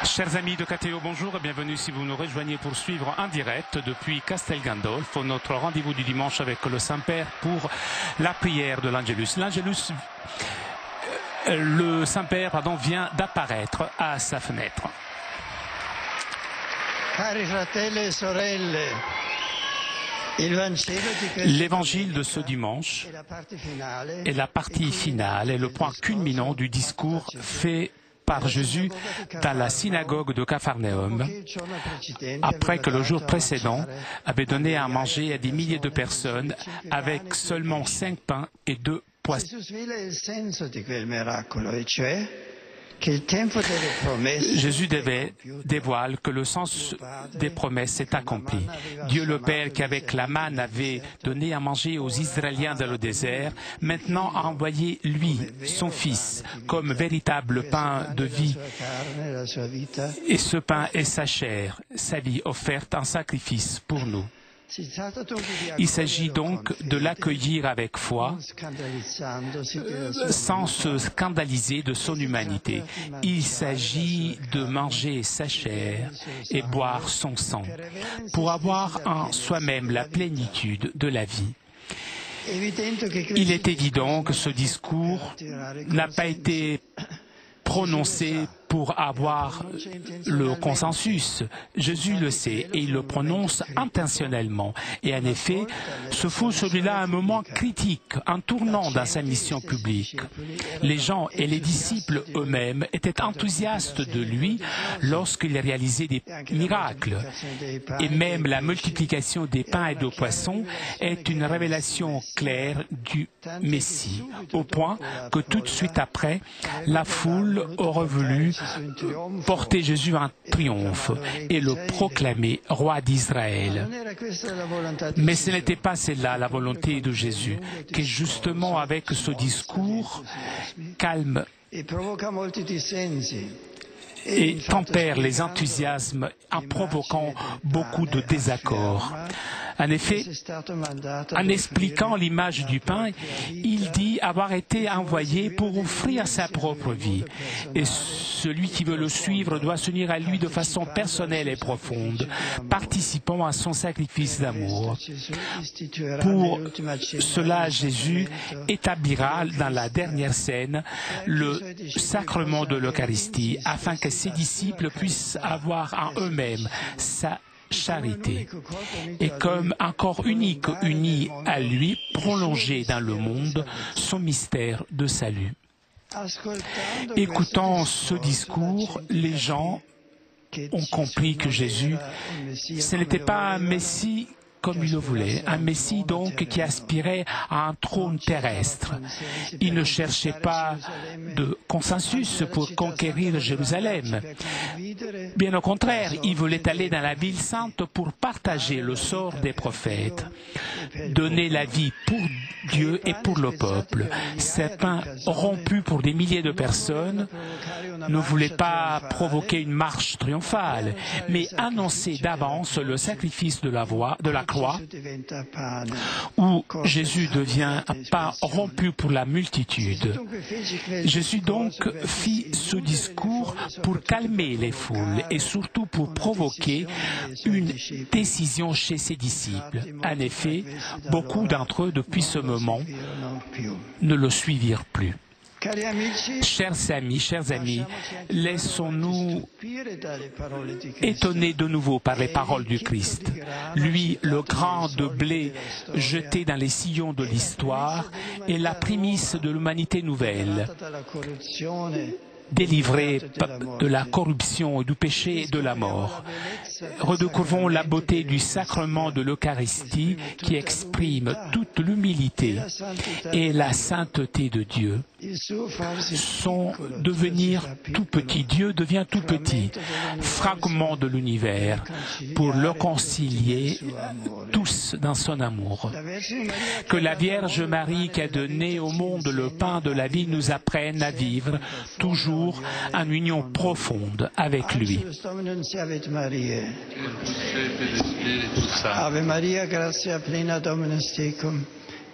Chers amis de KTO, bonjour et bienvenue si vous nous rejoignez pour suivre en direct depuis Castel Gandolfo notre rendez-vous du dimanche avec le Saint-Père pour la prière de l'Angelus. L'Angelus, le Saint-Père, vient d'apparaître à sa fenêtre. Cari fratelli e sorelle, l'évangile de ce dimanche est la partie finale et le point culminant du discours fait par Jésus dans la synagogue de Capharnaüm, après que le jour précédent avait donné à manger à des milliers de personnes avec seulement 5 pains et 2 poissons. Jésus dévoile que le sens des promesses est accompli. Dieu le Père, qui avec la manne avait donné à manger aux Israéliens dans le désert, maintenant a envoyé lui, son Fils, comme véritable pain de vie. Et ce pain est sa chair, sa vie offerte en sacrifice pour nous. Il s'agit donc de l'accueillir avec foi, sans se scandaliser de son humanité. Il s'agit de manger sa chair et boire son sang, pour avoir en soi-même la plénitude de la vie. Il est évident que ce discours n'a pas été prononcé pour avoir le consensus. Jésus le sait et il le prononce intentionnellement. Et en effet, ce fut celui-là un moment critique, un tournant dans sa mission publique. Les gens et les disciples eux-mêmes étaient enthousiastes de lui lorsqu'il réalisait des miracles. Et même la multiplication des pains et des poissons est une révélation claire du Messie, au point que tout de suite après, la foule aurait voulu porter Jésus en triomphe et le proclamer roi d'Israël. Mais ce n'était pas celle-là la volonté de Jésus, qui justement avec ce discours calme et tempère les enthousiasmes en provoquant beaucoup de désaccords. En effet, en expliquant l'image du pain, il dit avoir été envoyé pour offrir sa propre vie. Et celui qui veut le suivre doit s'unir à lui de façon personnelle et profonde, participant à son sacrifice d'amour. Pour cela, Jésus établira dans la dernière scène le sacrement de l'Eucharistie, afin que ses disciples puissent avoir en eux-mêmes sa charité, et comme un corps unique uni à lui, prolonger dans le monde son mystère de salut. Écoutant ce discours, les gens ont compris que Jésus, ce n'était pas un Messie comme il le voulait, un Messie donc qui aspirait à un trône terrestre. Il ne cherchait pas de consensus pour conquérir Jérusalem. Bien au contraire, il voulait aller dans la ville sainte pour partager le sort des prophètes, donner la vie pour Dieu et pour le peuple. Ces pains rompus pour des milliers de personnes ne voulaient pas provoquer une marche triomphale, mais annoncer d'avance le sacrifice de la croix, où Jésus devient un pain rompu pour la multitude. Jésus donc fit ce discours pour calmer les foules et surtout pour provoquer une décision chez ses disciples. En effet, beaucoup d'entre eux, depuis ce moment, ne le suivirent plus. Chers amis, laissons-nous étonner de nouveau par les paroles du Christ. Lui, le grain de blé jeté dans les sillons de l'histoire, est la prémisse de l'humanité nouvelle, délivrés de la corruption, du péché et de la mort. Redécouvrons la beauté du sacrement de l'Eucharistie qui exprime toute l'humilité et la sainteté de Dieu. Son devenir tout petit, Dieu devient tout petit, fragment de l'univers, pour le concilier tous dans son amour. Que la Vierge Marie qui a donné au monde le pain de la vie nous apprenne à vivre toujours en union profonde avec lui. Ave Maria, gratia plena Dominus tecum,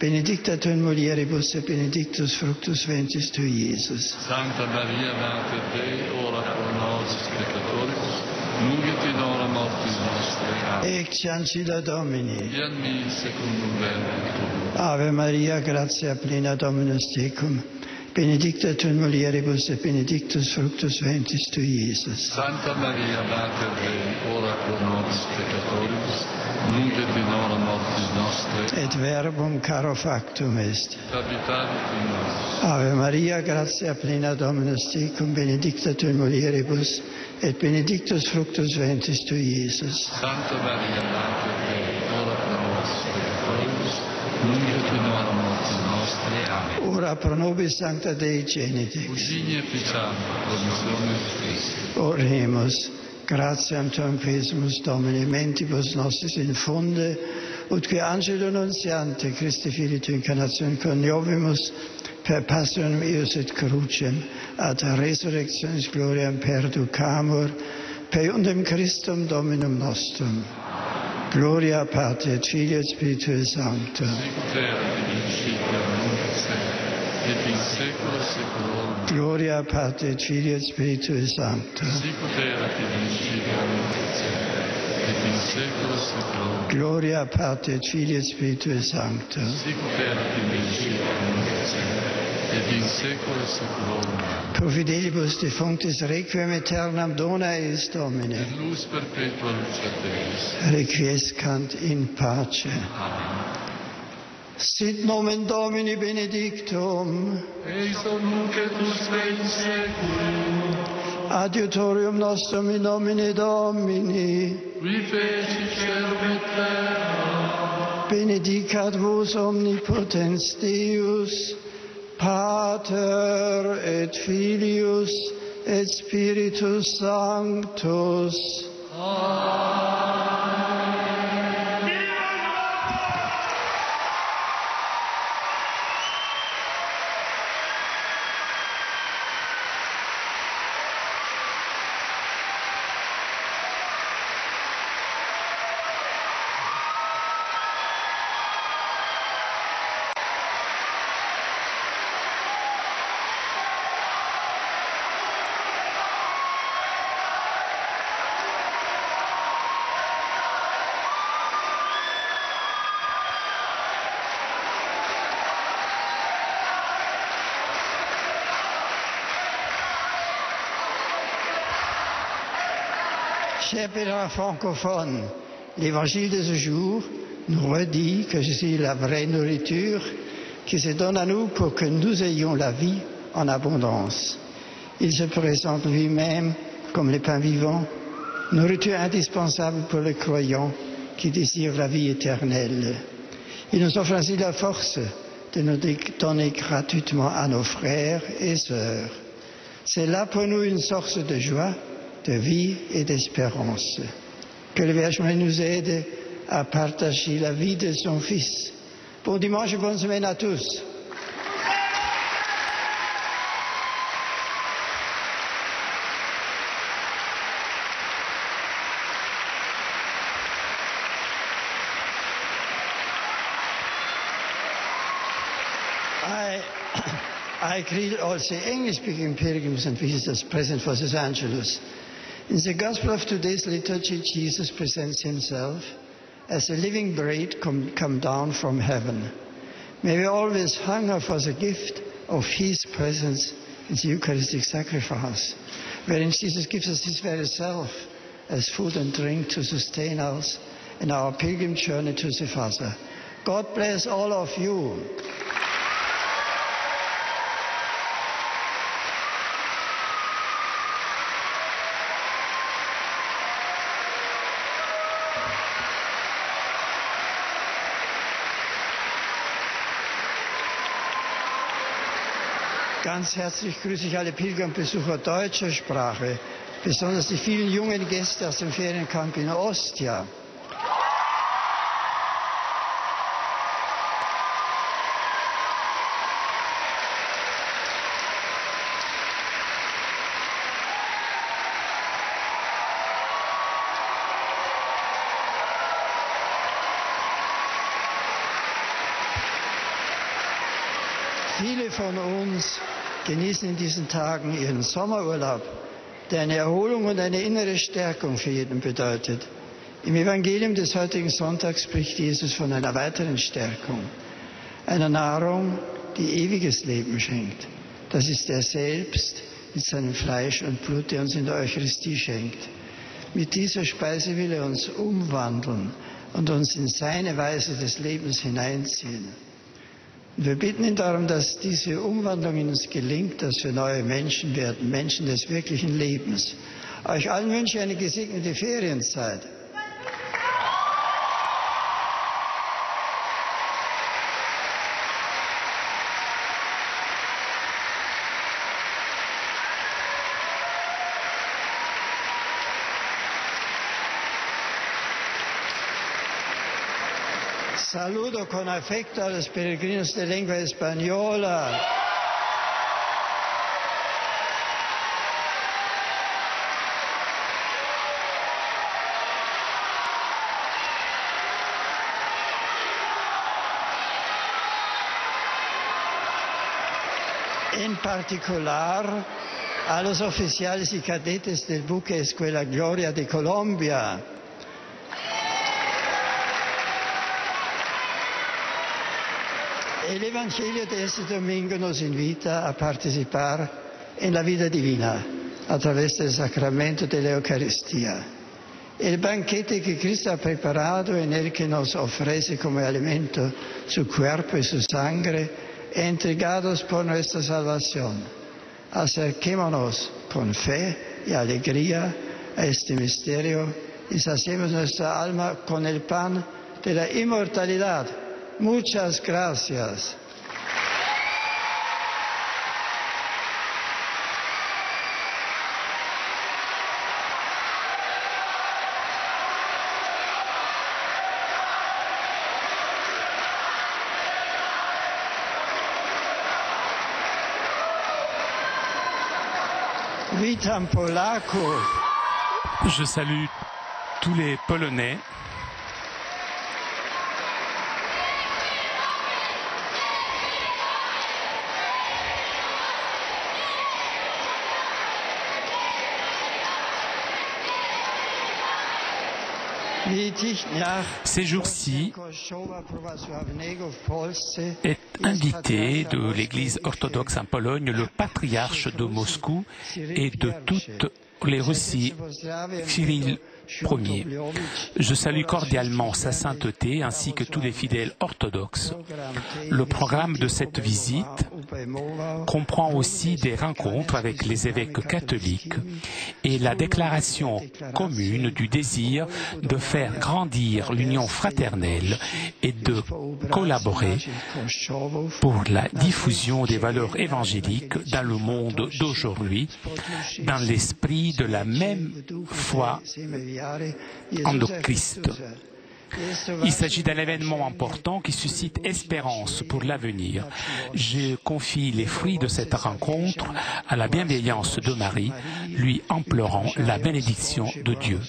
benedicta tu in mulieribus et benedictus fructus ventris tui, Iesus. Sancta Maria, Mater Dei, ora pro nobis peccatoribus, nunc et in hora mortis nostre. Amen. Ecce ancilla Domini. Via mi secundum verbum tuum. Ave Maria, gratia plena Dominus tecum, benedicta tu in mulieribus et benedictus fructus ventris tui, Iesus. Santa Maria, Mater Dei, ora pro nobis peccatoribus, nunc et in hora mortis nostre. Et verbum caro factum est. Habitavit in nos. Ave Maria, gratia plena Dominus tecum, benedicta tu in mulieribus, et benedictus fructus ventris tui, Iesus. Santa Maria, Mater Dei, ora pro nobis peccatoribus, nunc et in hora mortis nostre. Amen. Ora pro nobis sancta Dei Genitix. Usigne ficiam, promissiones Christi. Oremus. Gratiam tuam quesimus Domine, mentibus nostris infunde, utque angelo nuntiante Christi Filii tu incarnatione coniovimus per passionem eius et crucem, ad resurrectionis gloriam perducamur, per iundem Christum Dominum nostrum. Gloria Patri et Filii et Spiritui Sancto. Sic erat in principio, nunc et semper, et in saecula saeculorum. Gloria Patri et Filii et Spiritui Sancto. Sic erat in principio, nunc et semper, et in saecula saeculorum. Gloria Patri et Filii et Spiritui Sancto. Sic erat in principio, nunc et semper, et in saecula saeculorum. Pro fidelibus defunctis requiem aeternam dona eis Domine. Et luz perpetua lucet Deus. Requiescant in pace. Amen. Sit nomen Domini benedictum. Eis nunc et usque in saeculum. Adiutorium nostrum in nomine Domini. Qui feci caelum et terra. Benedicat vos omnipotens Deus, Pater et Filius et Spiritus Sanctus. Chers pèlerins francophones, l'évangile de ce jour nous redit que Jésus est la vraie nourriture qui se donne à nous pour que nous ayons la vie en abondance. Il se présente lui-même comme le pain vivant, nourriture indispensable pour les croyants qui désirent la vie éternelle. Il nous offre ainsi la force de nous donner gratuitement à nos frères et sœurs. C'est là pour nous une source de joie, de vie et d'espérance. Que le Vierge Marie nous aide à partager la vie de son Fils. Bon dimanche et bonne semaine à tous. I greet all the English-speaking pilgrims and visitors present for this Angelus. In the Gospel of today's liturgy, Jesus presents himself as a living bread come down from heaven. May we always hunger for the gift of his presence in the Eucharistic sacrifice, wherein Jesus gives us his very self as food and drink to sustain us in our pilgrim journey to the Father. God bless all of you. Ganz herzlich grüße ich alle Pilger und Besucher deutscher Sprache, besonders die vielen jungen Gäste aus dem Feriencamp in Ostia. Viele von uns genießen in diesen Tagen ihren Sommerurlaub. der eine Erholung und eine innere Stärkung für jeden bedeutet. Im Evangelium des heutigen Sonntags spricht Jesus von einer weiteren Stärkung, einer Nahrung, die ewiges Leben schenkt. Das ist er selbst mit seinem Fleisch und Blut, der uns in der Eucharistie schenkt. Mit dieser Speise will er uns umwandeln und uns in seine Weise des Lebens hineinziehen. Und wir bitten ihn darum, dass diese Umwandlung in uns gelingt, dass wir neue Menschen werden, Menschen des wirklichen Lebens. Euch allen wünsche ich eine gesegnete Ferienzeit. Saludo con afecto a los peregrinos de lengua española. En particular a los oficiales y cadetes del buque Escuela Gloria de Colombia. El Evangelio de este domingo nos invita a participar en la vida divina a través del sacramento de la Eucaristía. El banquete que Cristo ha preparado, en el que nos ofrece como alimento su cuerpo y su sangre, entregados por nuestra salvación. Acerquémonos con fe y alegría a este misterio y saciemos nuestra alma con el pan de la inmortalidad. Muchas gracias. Witam Polaków. Je salue tous les Polonais. Ces jours-ci est invité de l'Église orthodoxe en Pologne le patriarche de Moscou et de toute les Russies, Cyril Ier. Je salue cordialement sa sainteté ainsi que tous les fidèles orthodoxes. Le programme de cette visite comprend aussi des rencontres avec les évêques catholiques et la déclaration commune du désir de faire grandir l'union fraternelle et de collaborer pour la diffusion des valeurs évangéliques dans le monde d'aujourd'hui, dans l'esprit de la même foi en le Christ. Il s'agit d'un événement important qui suscite espérance pour l'avenir. Je confie les fruits de cette rencontre à la bienveillance de Marie, lui implorant la bénédiction de Dieu.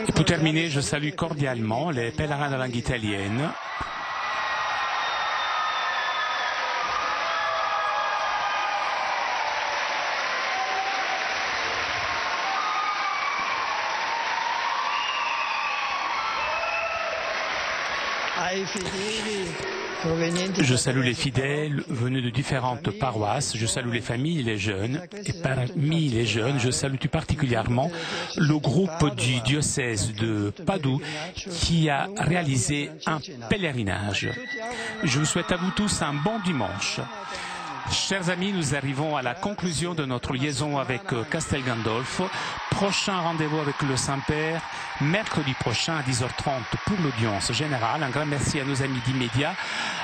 Et pour terminer, je salue cordialement les pèlerins de langue italienne. Je salue les fidèles venus de différentes paroisses, je salue les familles et les jeunes, et parmi les jeunes, je salue tout particulièrement le groupe du diocèse de Padoue qui a réalisé un pèlerinage. Je vous souhaite à vous tous un bon dimanche. Chers amis, nous arrivons à la conclusion de notre liaison avec Castel Gandolfo. Prochain rendez-vous avec le Saint-Père, mercredi prochain à 10h30 pour l'audience générale. Un grand merci à nos amis d'Immédiat,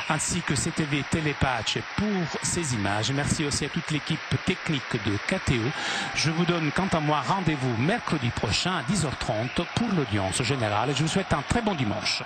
ainsi que CTV Télépace pour ces images. Merci aussi à toute l'équipe technique de KTO. Je vous donne quant à moi rendez-vous mercredi prochain à 10h30 pour l'audience générale. Je vous souhaite un très bon dimanche.